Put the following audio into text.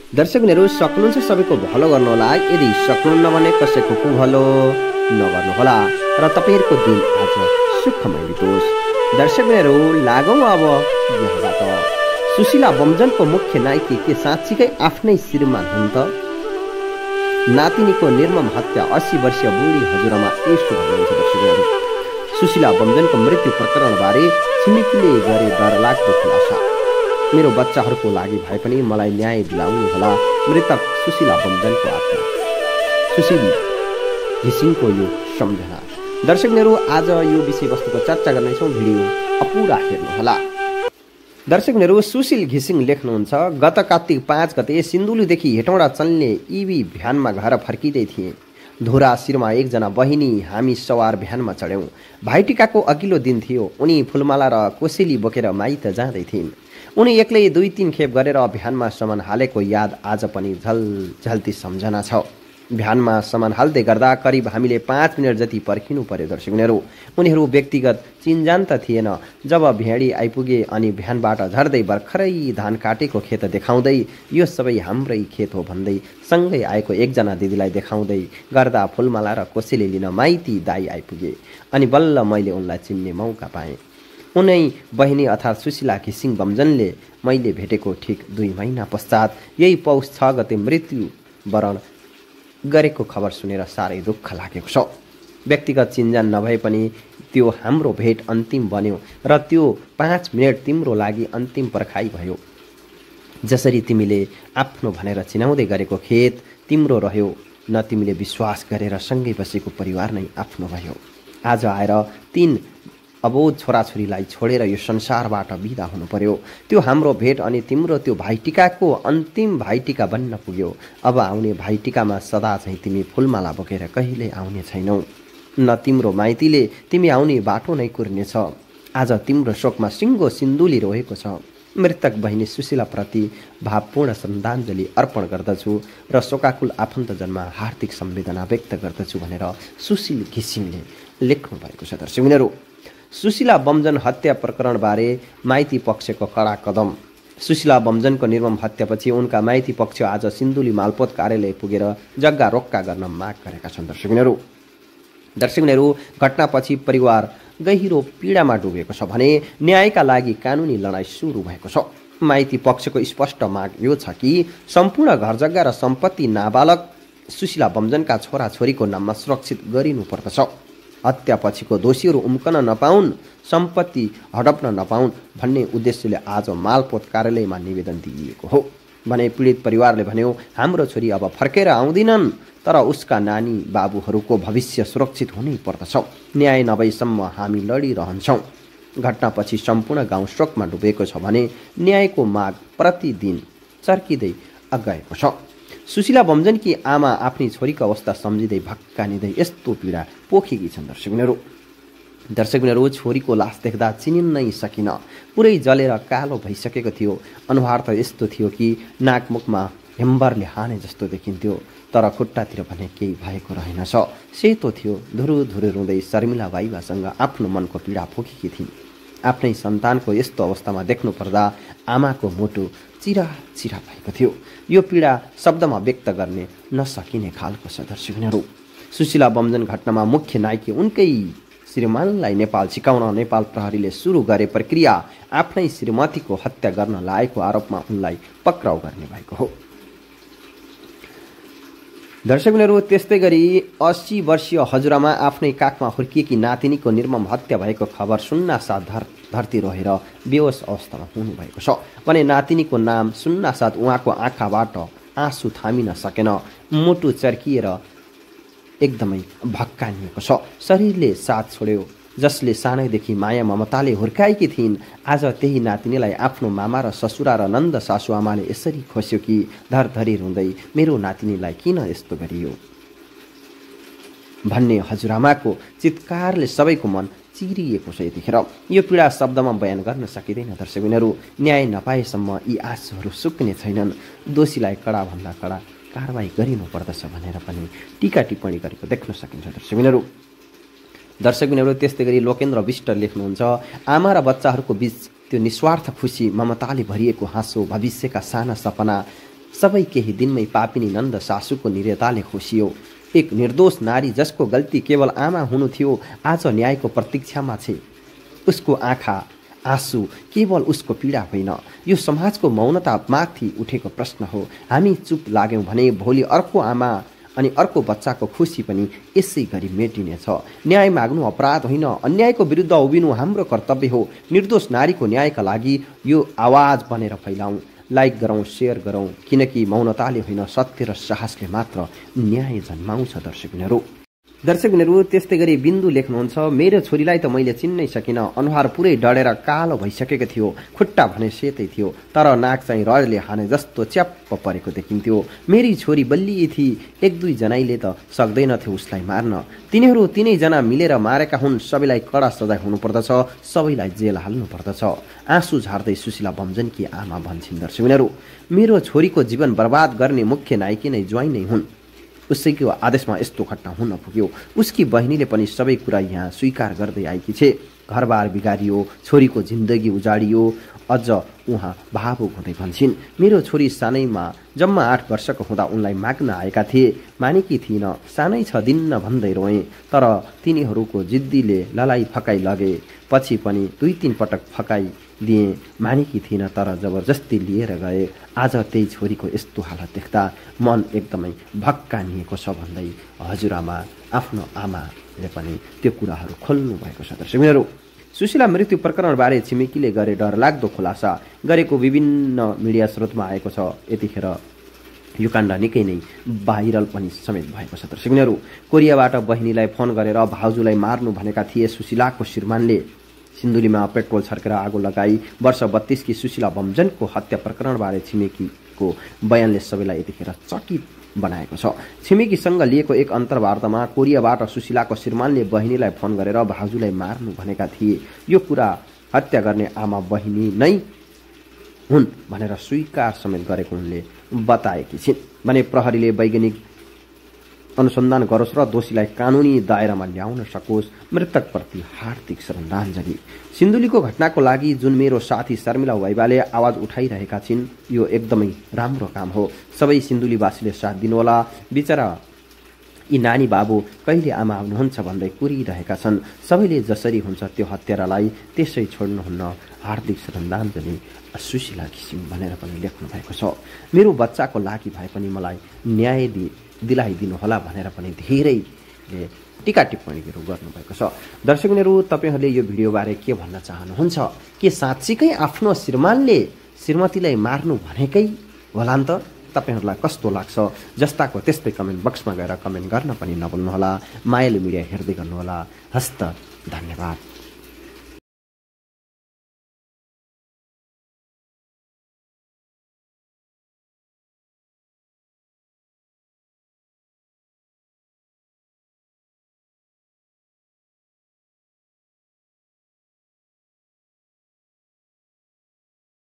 दर्शकहरू सक्नुहुन्छ सबैको भलो गर्नुहोला, यदि सक्नुहुन्न भने कसैको कुभलो नगर्नुहोला र तपाईँहरूको दिन आज सुखमय बितोस्। दर्शकहरू लागौँ अब यहाँबाट। सुशीला बमजनको मुख्य नायकी के साँच्चीकै आफ्नै श्रीमान हुन् त? नातिनीको निर्मम हत्या 80 वर्षीय बुढी हजुरआमा यस्तो भन्नुहुन्छ। दर्शकहरू, सुशीला बमजनको मृत्यु प्रकरणबारे छिमेकीले गरे डरलाग्दो खुलासा। मेरो बच्चाहरूको लागि भए पनि मलाई न्याय दिलाउनुहोला, मृतक सुशीला बमजनको आत्मा। सुशील घिसिङको यो सम्झना। दर्शकहरू, आज यो विषयवस्तुको चर्चा गर्नेछौँ, भिडियो अपुरा हेर्नुहोला। दर्शकहरू, सुशील घिसिङ लेख्नुहुन्छ, गत कार्तिक 5 गते सिन्धुलीदेखि हेटौँडा चल्ने इभी भ्यानमा घर फर्किँदै थिएँ। धुरा शिरमा एकजना बहिनी हामी सवार भ्यानमा चढ्यौँ। भाइटिकाको अघिल्लो दिन थियो। उनी फुलमाला र कोसेली बोकेर माइत जाँदै थिइन्। उनी एक्लै 2-3 खेप गरेर भ्यानमा सामान हालेको याद आज पनि झल्झल्ती सम्झना छ। भ्यानमा सामान हाल्दै गर्दा करिब हामीले 5 मिनट जति पर्खिनु पर्यो। दर्शकहरू, उनीहरू व्यक्तिगत चिन्जान त थिएन। जब भेडी आइपुगे अनि भ्यानबाट झर्दै भर्खरै धान काटेको खेत देखाउँदै यो सबै हाम्रै खेत हो भन्दै सँगै आएको एकजना दिदीलाई देखाउँदै गर्दा फुलमाला र कोसेली लिन माइती दाई आइपुगे। अनि बल्ल मैले उनलाई चिन्ने मौका पाएँ। उनै बहिनी अर्थात् सुशीला घिसिङ बमजनले मैले भेटेको ठिक 2 महिना पश्चात यही पौष 6 गते मृत्युवरण गरेको खबर सुनेर साह्रै दुःख लागेको छ। व्यक्तिगत चिन्जान नभए पनि त्यो हाम्रो भेट अन्तिम बन्यो र त्यो 5 मिनट तिम्रो लागि अन्तिम पर्खाइ भयो। जसरी तिमीले आफ्नो भनेर चिनाउँदै गरेको खेत तिम्रो रह्यो, न तिमीले विश्वास गरेर सँगै बसेको परिवार नै आफ्नो भयो। आज आएर 3 अबोध छोराछोरीलाई छोडेर यो संसारबाट बिदा हुनु पर्यो। त्यो हाम्रो भेट अनि तिम्रो त्यो भाइटिकाको अन्तिम भाइटिका बन्न पुग्यो। अब आउने भाइटिकामा सदा चाहिँ तिमी फुलमाला बोकेर कहिले आउने छैनौ, न तिम्रो माइतीले तिमी आउने बाटो नै कुर्नेछ। आज तिम्रो शोकमा सिङ्गो सिन्धुली रोएको छ। मृतक बहिनी सुशीलाप्रति भावपूर्ण श्रद्धाञ्जली अर्पण गर्दछु र शोकाकुल आफन्तजनमा हार्दिक संवेदना व्यक्त गर्दछु भनेर सुशील घिसिङले लेख्नु भएको छ। दर्शकहरू, सुशीला बमजन हत्या प्रकरणबारे माइती पक्षको कडा कदम। सुशीला बमजनको निर्मम हत्यापछि उनका माइती पक्ष आज सिन्धुली मालपोत कार्यालय पुगेर जग्गा रोक्का गर्न माग गरेका छन्। दर्शकहरू, घटनापछि परिवार गहिरो पीडामा डुबेको छ भने न्यायका लागि कानुनी लडाईँ सुरु भएको छ। माइती पक्षको स्पष्ट माग यो छ कि सम्पूर्ण घरजग्गा र सम्पत्ति नाबालक सुशीला बमजनका छोराछोरीको नाममा सुरक्षित गरिनुपर्दछ। हत्यापछिको दोषीहरू उम्कन नपाउन्, सम्पत्ति हडप्न नपाउन् भन्ने उद्देश्यले आज मालपोत कार्यालयमा निवेदन दिइएको हो भने पीडित परिवारले भन्यो, हाम्रो छोरी अब फर्केर आउँदिनन्, तर उसका नानी बाबुहरूको भविष्य सुरक्षित हुनै पर्दछ। न्याय नभएसम्म हामी लडिरहन्छौँ। घटनापछि सम्पूर्ण गाउँ शोकमा डुबेको छ भने न्यायको माग प्रतिदिन चर्किँदै गएको छ। सुशीला बमजनकी आमा आफ्नी छोरीको अवस्था सम्झिँदै भक्कानिँदै यस्तो पीडा पोखेकी छन्। दर्शकहरू, छोरीको लास देख्दा चिनिनै सकिन। पुरै जलेर कालो भइसकेको थियो। अनुहार त यस्तो थियो कि नाकमुखमा हेम्बरले हाने जस्तो देखिन्थ्यो, तर खुट्टातिर भने केही भएको रहेनछ। सेतो थियो। धुरु रुँदै शर्मिला बाइबासँग आफ्नो मनको पीडा पोखेकी थिइन्। आफ्नै सन्तानको यस्तो अवस्थामा देख्नु पर्दा आमाको मुटु चिरा भएको थियो। यो पीडा शब्दमा व्यक्त गर्ने नसकिने खालको छ। दर्शकहरू, सुशीला बमजन घटनामा मुख्य नायकी उनकै श्रीमानलाई नेपाल सिकाउन नेपाल प्रहरीले सुरु गरे प्रक्रिया आफ्नै श्रीमतीको हत्या गर्न लागेको आरोपमा उनलाई पक्राउ गर्ने भएको हो। दर्शकहरू, त्यस्तै गरी 80 वर्षीय हजुरआमा आफ्नै काखमा हुर्किएकी नातिनीको निर्मम हत्या भएको खबर सुन्नासाथ धरती रहेर बेहोस अवस्थामा हुनुभएको छ भने नातिनीको नाम सुन्नासाथ उहाँको आँखाबाट आँसु थामिन सकेन। मुटु चर्किएर एकदमै भक्कानिएको छ। शरीरले साथ छोड्यो। जसले सानैदेखि माया ममताले हुर्काएकी थिइन्, आज त्यही नातिनीलाई आफ्नो मामा र ससुरा र नन्द सासुआमाले यसरी खोस्यो कि धरधरी रुँदै मेरो नातिनीलाई किन यस्तो गरियो भन्ने हजुरआमाको चित्कारले सबैको मन चिरिएको छ। यतिखेर यो पीडा शब्दमा बयान गर्न सकिँदैन। दर्शकहरू, न्याय नपाएसम्म यी आँसुहरू सुक्ने छैनन्। दोषीलाई कडाभन्दा कडा कारवाही गरिनुपर्दछ भनेर पनि टीका टिप्पणी गरेको देख्न सकिन्छ। दर्शकहरू, त्यस्तै गरी लोकेन्द्र विष्ट लेख्नुहुन्छ, आमा र बच्चाहरूको बीच त्यो निस्वार्थ खुसी ममताले भरिएको हाँसो, भविष्यका साना सपना सबै केही दिनमै पापिनी नन्द सासूको निर्यताले खुसियो। एक निर्दोष नारी जसको गल्ती केवल आमा हुनु थियो आज न्यायको प्रतीक्षामा छे। उसको आँखा आँसु केवल उसको पीडा होइन, यो समाजको मौनता माथि उठेको प्रश्न हो। हामी चुप लाग्यौँ भने भोलि अर्को आमा अनि अर्को बच्चाको खुसी पनि यसै गरी मेटिनेछ। न्याय माग्नु अपराध होइन, अन्यायको विरुद्ध उभिनु हाम्रो कर्तव्य हो। निर्दोष नारीको न्यायका लागि यो आवाज बनेर फैलाउँ। लाइक गरौँ, सेयर गरौँ, किनकि मौनताले होइन सत्य र साहसले मात्र न्याय जन्माउँछ। दर्शकबिनहरू त्यस्तै गरी बिन्दु लेख्नुहुन्छ, मेरो छोरीलाई त मैले चिन्नै सकिनँ। अनुहार पुरै डढेर कालो भइसकेको थियो, खुट्टा भने सेतै थियो, तर नाक चाहिँ रडले हाने जस्तो च्याप्प परेको देखिन्थ्यो। मेरी छोरी बलिए थिए, एक दुई जनाले त सक्दैनथ्यो उसलाई मार्न। तिनीहरू तीनैजना मिलेर मारेका हुन्। सबैलाई कडा सजाय हुनुपर्दछ, सबैलाई जेल हाल्नु पर्दछ। आँसु झार्दै सुशीला बमजनकी आमा भन्छन्। दर्शकबिनहरू, मेरो छोरीको जीवन बर्बाद गर्ने मुख्य नायकी नै ज्वाइँ नै हुन्। उसैको आदेशमा यस्तो घटना हुन पुग्यो। उसकी बहिनीले पनि सबै कुरा यहाँ स्वीकार गर्दै आएकी छे। घरबार बिगारियो, छोरीको जिन्दगी उजाडियो। अझ उहाँ भावुक हुँदै भन्छन्, मेरो छोरी सानैमा जम्मा 8 वर्षको हुँदा उनलाई माग्न आएका थिए। मानेकी थिइन, सानै छ दिन्न भन्दै रोएँ, तर तिनीहरूको जिद्दीले ललाई फकाइ लगे। पछि पनि 2-3 पटक फकाइ दिएँ। मानेकी थिइन, तर जबरजस्ती लिएर गए। आज त्यही छोरीको यस्तो हालत देख्दा मन एकदमै भक्कानिएको छ भन्दै हजुरआमा आफ्नो आमाले पनि त्यो कुराहरू खोल्नु भएको छ। दर्शकबिनहरू, सुशीला मृत्यु प्रकरणबारे छिमेकीले गरे डरलाग्दो खुलासा गरेको विभिन्न मिडिया स्रोतमा आएको छ। यतिखेर यो काण्ड निकै नै भाइरल पनि समेत भएको छ। दर्शकबिनहरू, कोरियाबाट बहिनीलाई फोन गरेर भाउजूलाई मार्नु भनेका थिए सुशीलाको श्रीमानले। सिन्धुलीमा पेट्रोल छर्केर आगो लगाई वर्ष 32 की सुशीला बमजनको हत्या प्रकरणबारे छिमेकीको बयानले सबैलाई यतिखेर चकित बनाएको छ। छिमेकीसँग लिएको एक अन्तर्वार्तामा कोरियाबाट सुशीलाको श्रीमानले बहिनीलाई फोन गरेर भाउजूलाई मार्नु भनेका थिए। यो कुरा हत्या गर्ने आमा बहिनी नै हुन् भनेर स्वीकार समेत गरेको उनले बताएकी छिन् भने प्रहरीले वैज्ञानिक अनुसन्धान गरोस् र दोषीलाई कानुनी दायरामा ल्याउन सकोस्। मृतकप्रति हार्दिक श्रद्धाञ्जली। सिन्धुलीको घटनाको लागि जुन मेरो साथी शर्मिला वाइबाले आवाज उठाइरहेका छिन्, यो एकदमै राम्रो काम हो। सबै सिन्धुलीवासीले साथ दिनुहोला। बिचरा यी नानी बाबु कहिले आमा आउनुहुन्छ भन्दै कुरिरहेका छन्। सबैले जसरी हुन्छ त्यो हत्यारालाई त्यसै छोड्नुहुन्न। हार्दिक श्रद्धाञ्जली सुशीला घिसिङ भनेर पनि लेख्नु भएको छ। मेरो बच्चाको लागि भए पनि मलाई न्याय दिलाइदिनुहोला भनेर पनि धेरैले टीका टिप्पणीहरू गर्नुभएको छ। दर्शकबिनहरू, तपाईहरूले यो भिडियोबारे के भन्न चाहनुहुन्छ? के साँच्चीकै आफ्नो श्रीमानले श्रीमतीलाई मार्नु भनेकै होला नि त? तपाईहरूलाई कस्तो लाग्छ? जस्ताको त्यस्तै कमेन्ट बक्समा गएर कमेन्ट गर्न पनि नभुल्नुहोला। मायालु मिडिया हेर्दै गर्नुहोला। हस्त धन्यवाद।